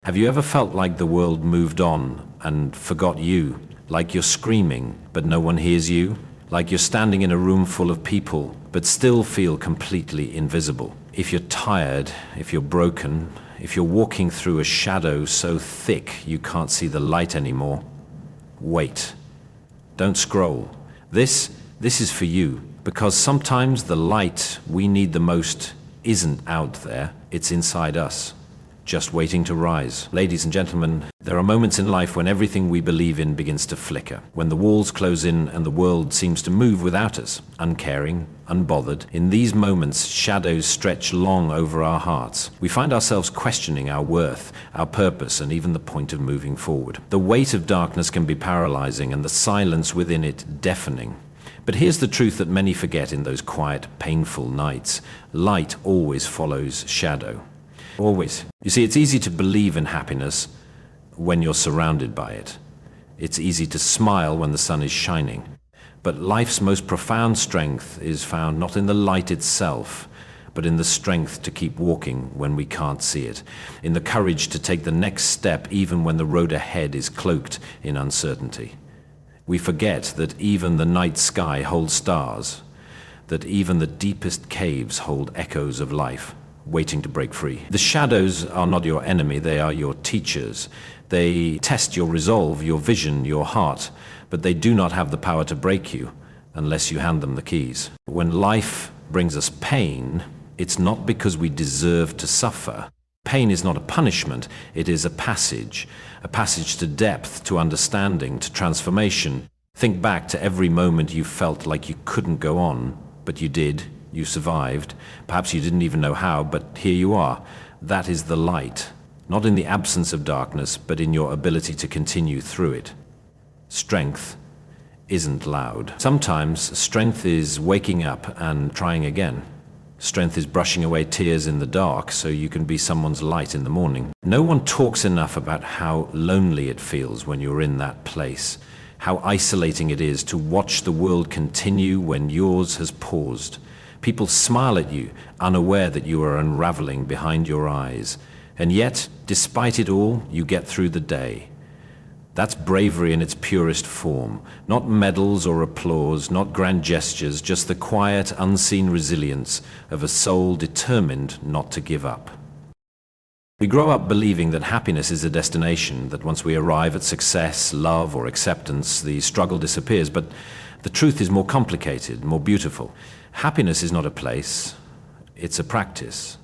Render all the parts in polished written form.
Have you ever felt like the world moved on and forgot you? Like you're screaming, but no one hears you? Like you're standing in a room full of people, but still feel completely invisible? If you're tired, if you're broken, if you're walking through a shadow so thick you can't see the light anymore, wait. Don't scroll. This is for you, because sometimes the light we need the most isn't out there, it's inside us, just waiting to rise. Ladies and gentlemen, there are moments in life when everything we believe in begins to flicker, when the walls close in and the world seems to move without us, uncaring, unbothered. In these moments, shadows stretch long over our hearts. We find ourselves questioning our worth, our purpose, and even the point of moving forward. The weight of darkness can be paralyzing and the silence within it deafening. But here's the truth that many forget in those quiet, painful nights. Light always follows shadow. Always. You see, it's easy to believe in happiness when you're surrounded by it. It's easy to smile when the sun is shining. But life's most profound strength is found not in the light itself, but in the strength to keep walking when we can't see it, in the courage to take the next step even when the road ahead is cloaked in uncertainty. We forget that even the night sky holds stars, that even the deepest caves hold echoes of life, waiting to break free. The shadows are not your enemy, they are your teachers. They test your resolve, your vision, your heart, but they do not have the power to break you unless you hand them the keys. When life brings us pain, it's not because we deserve to suffer. Pain is not a punishment, it is a passage to depth, to understanding, to transformation. Think back to every moment you felt like you couldn't go on, but you did. You survived. Perhaps you didn't even know how, but here you are. That is the light, not in the absence of darkness, but in your ability to continue through it. Strength isn't loud. Sometimes strength is waking up and trying again. Strength is brushing away tears in the dark so you can be someone's light in the morning. No one talks enough about how lonely it feels when you're in that place, how isolating it is to watch the world continue when yours has paused. People smile at you, unaware that you are unraveling behind your eyes. And yet, despite it all, you get through the day. That's bravery in its purest form. Not medals or applause, not grand gestures, just the quiet, unseen resilience of a soul determined not to give up. We grow up believing that happiness is a destination, that once we arrive at success, love, or acceptance, the struggle disappears. But the truth is more complicated, more beautiful. Happiness is not a place, it's a practice.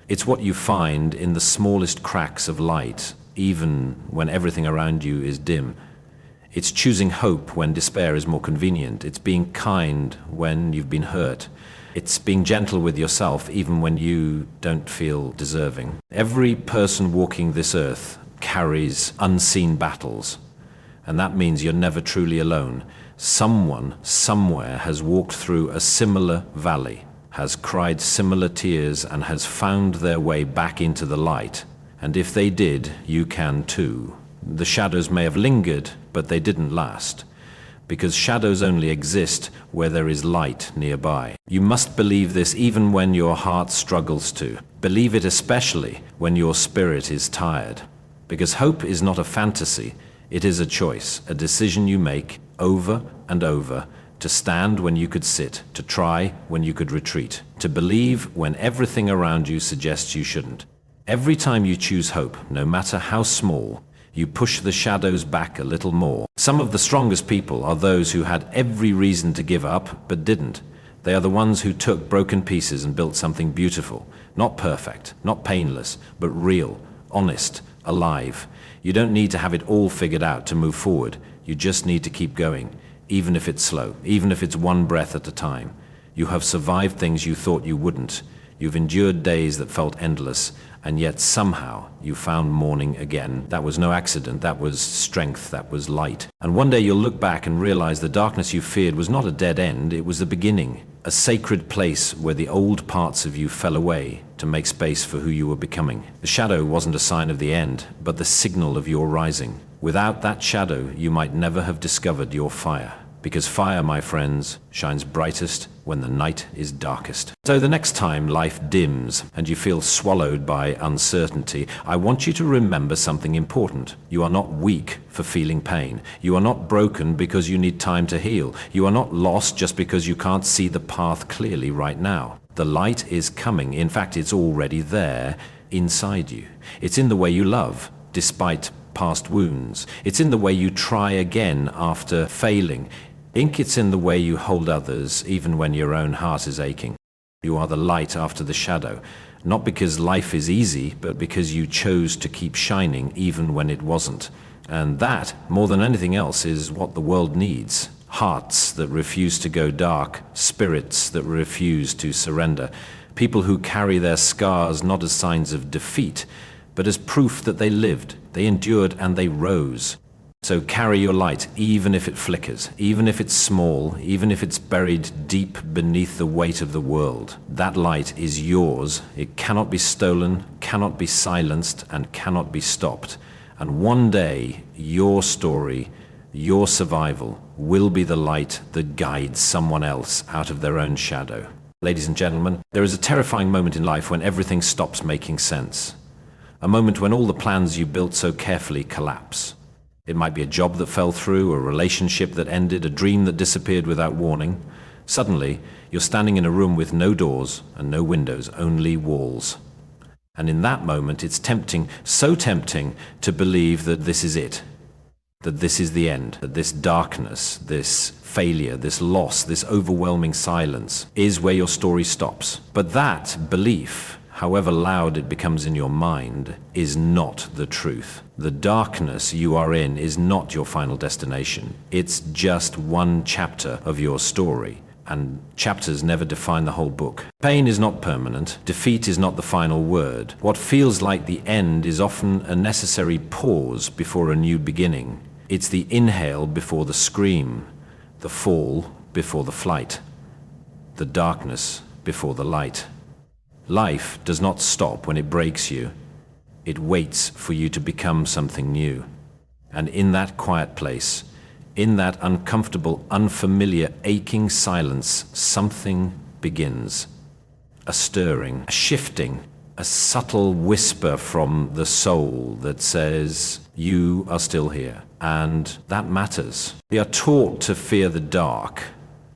It's what you find in the smallest cracks of light, even when everything around you is dim. It's choosing hope when despair is more convenient. It's being kind when you've been hurt. It's being gentle with yourself even when you don't feel deserving. Every person walking this earth carries unseen battles, and that means you're never truly alone. Someone, somewhere, has walked through a similar valley, has cried similar tears, and has found their way back into the light. And if they did, you can too. The shadows may have lingered, but they didn't last, because shadows only exist where there is light nearby. You must believe this even when your heart struggles to. Believe it especially when your spirit is tired, because hope is not a fantasy, it is a choice, a decision you make over and over, to stand when you could sit, to try when you could retreat, to believe when everything around you suggests you shouldn't. Every time you choose hope, no matter how small, you push the shadows back a little more. Some of the strongest people are those who had every reason to give up, but didn't. They are the ones who took broken pieces and built something beautiful, not perfect, not painless, but real, honest, alive. You don't need to have it all figured out to move forward. You just need to keep going, even if it's slow, even if it's one breath at a time. You have survived things you thought you wouldn't. You've endured days that felt endless, and yet somehow you found morning again. That was no accident, that was strength, that was light. And one day you'll look back and realize the darkness you feared was not a dead end, it was the beginning. A sacred place where the old parts of you fell away to make space for who you were becoming. The shadow wasn't a sign of the end, but the signal of your rising. Without that shadow, you might never have discovered your fire. Because fire, my friends, shines brightest when the night is darkest. So the next time life dims and you feel swallowed by uncertainty, I want you to remember something important. You are not weak for feeling pain. You are not broken because you need time to heal. You are not lost just because you can't see the path clearly right now. The light is coming. In fact, it's already there inside you. It's in the way you love, despite past wounds. It's in the way you try again after failing. It's in the way you hold others, even when your own heart is aching. You are the light after the shadow, not because life is easy, but because you chose to keep shining even when it wasn't. And that, more than anything else, is what the world needs. Hearts that refuse to go dark, spirits that refuse to surrender, people who carry their scars not as signs of defeat, but as proof that they lived, they endured, and they rose. So carry your light, even if it flickers, even if it's small, even if it's buried deep beneath the weight of the world. That light is yours. It cannot be stolen, cannot be silenced, and cannot be stopped. And one day, your story, your survival, will be the light that guides someone else out of their own shadow. Ladies and gentlemen, there is a terrifying moment in life when everything stops making sense. A moment when all the plans you built so carefully collapse. It might be a job that fell through, a relationship that ended, a dream that disappeared without warning. Suddenly, you're standing in a room with no doors and no windows, only walls. And in that moment, it's tempting, so tempting, to believe that this is it, that this is the end, that this darkness, this failure, this loss, this overwhelming silence is where your story stops. But that belief, however loud it becomes in your mind, is not the truth. The darkness you are in is not your final destination. It's just one chapter of your story, and chapters never define the whole book. Pain is not permanent. Defeat is not the final word. What feels like the end is often a necessary pause before a new beginning. It's the inhale before the scream, the fall before the flight, the darkness before the light. Life does not stop when it breaks you. It waits for you to become something new. And in that quiet place, in that uncomfortable, unfamiliar, aching silence, something begins. A stirring, a shifting, a subtle whisper from the soul that says, you are still here. And that matters. We are taught to fear the dark,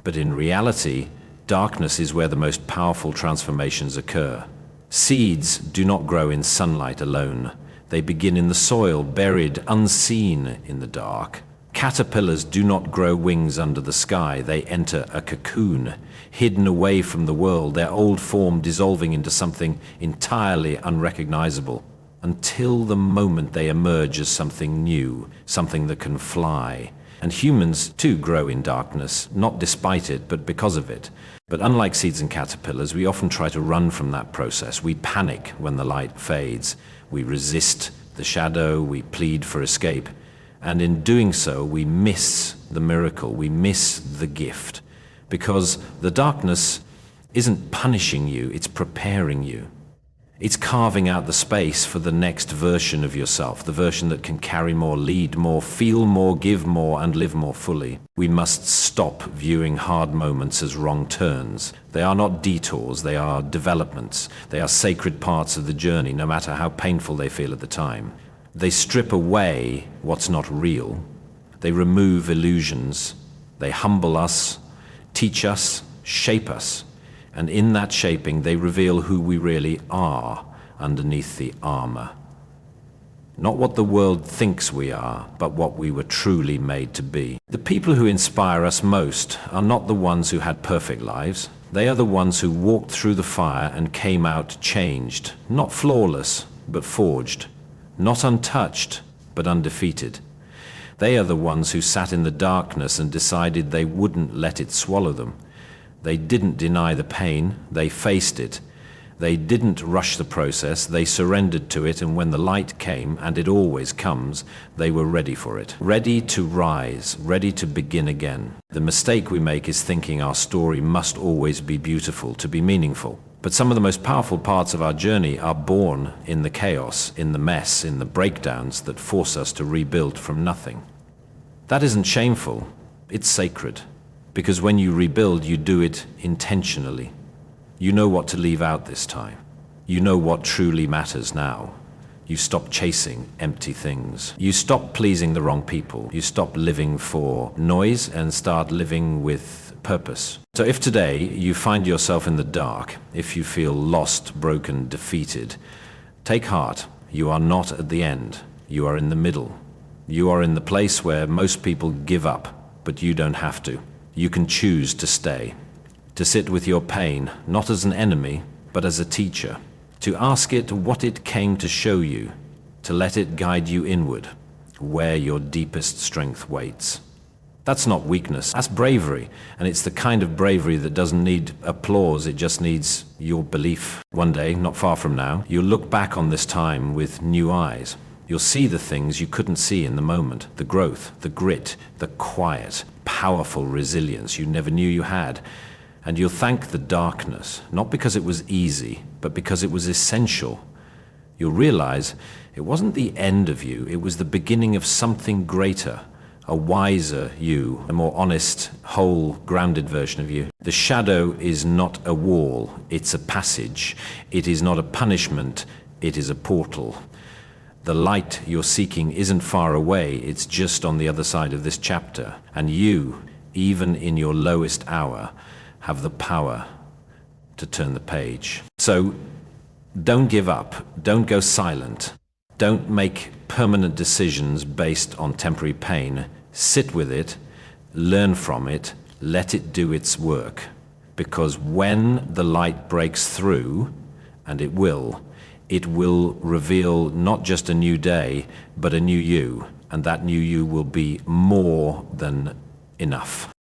but in reality, darkness is where the most powerful transformations occur. Seeds do not grow in sunlight alone. They begin in the soil, buried, unseen in the dark. Caterpillars do not grow wings under the sky. They enter a cocoon, hidden away from the world, their old form dissolving into something entirely unrecognizable, until the moment they emerge as something new, something that can fly. And humans too grow in darkness, not despite it, but because of it. But unlike seeds and caterpillars, we often try to run from that process. We panic when the light fades. We resist the shadow. We plead for escape. And in doing so, we miss the miracle. We miss the gift. Because the darkness isn't punishing you, it's preparing you. It's carving out the space for the next version of yourself, the version that can carry more, lead more, feel more, give more, and live more fully. We must stop viewing hard moments as wrong turns. They are not detours, they are developments. They are sacred parts of the journey, no matter how painful they feel at the time. They strip away what's not real. They remove illusions. They humble us, teach us, shape us. And in that shaping, they reveal who we really are underneath the armor. Not what the world thinks we are, but what we were truly made to be. The people who inspire us most are not the ones who had perfect lives. They are the ones who walked through the fire and came out changed, not flawless, but forged, not untouched, but undefeated. They are the ones who sat in the darkness and decided they wouldn't let it swallow them. They didn't deny the pain, they faced it. They didn't rush the process, they surrendered to it, and when the light came, and it always comes, they were ready for it. Ready to rise, ready to begin again. The mistake we make is thinking our story must always be beautiful to be meaningful. But some of the most powerful parts of our journey are born in the chaos, in the mess, in the breakdowns that force us to rebuild from nothing. That isn't shameful, It's sacred. Because when you rebuild, you do it intentionally. You know what to leave out this time. You know what truly matters now. You stop chasing empty things. You stop pleasing the wrong people. You stop living for noise and start living with purpose. So if today you find yourself in the dark, if you feel lost, broken, defeated, take heart. You are not at the end. You are in the middle. You are in the place where most people give up, but you don't have to. You can choose to stay, to sit with your pain, not as an enemy, but as a teacher, to ask it what it came to show you, to let it guide you inward, where your deepest strength waits. That's not weakness, that's bravery, and it's the kind of bravery that doesn't need applause, it just needs your belief. One day, not far from now, you'll look back on this time with new eyes. You'll see the things you couldn't see in the moment, the growth, the grit, the quiet, powerful resilience you never knew you had. And you'll thank the darkness, not because it was easy, but because it was essential. You'll realize it wasn't the end of you, it was the beginning of something greater, a wiser you, a more honest, whole, grounded version of you. The shadow is not a wall, it's a passage. It is not a punishment, it is a portal. The light you're seeking isn't far away, it's just on the other side of this chapter. And you, even in your lowest hour, have the power to turn the page. So don't give up, don't go silent, don't make permanent decisions based on temporary pain. Sit with it, learn from it, let it do its work. Because when the light breaks through, and it will reveal not just a new day, but a new you, and that new you will be more than enough.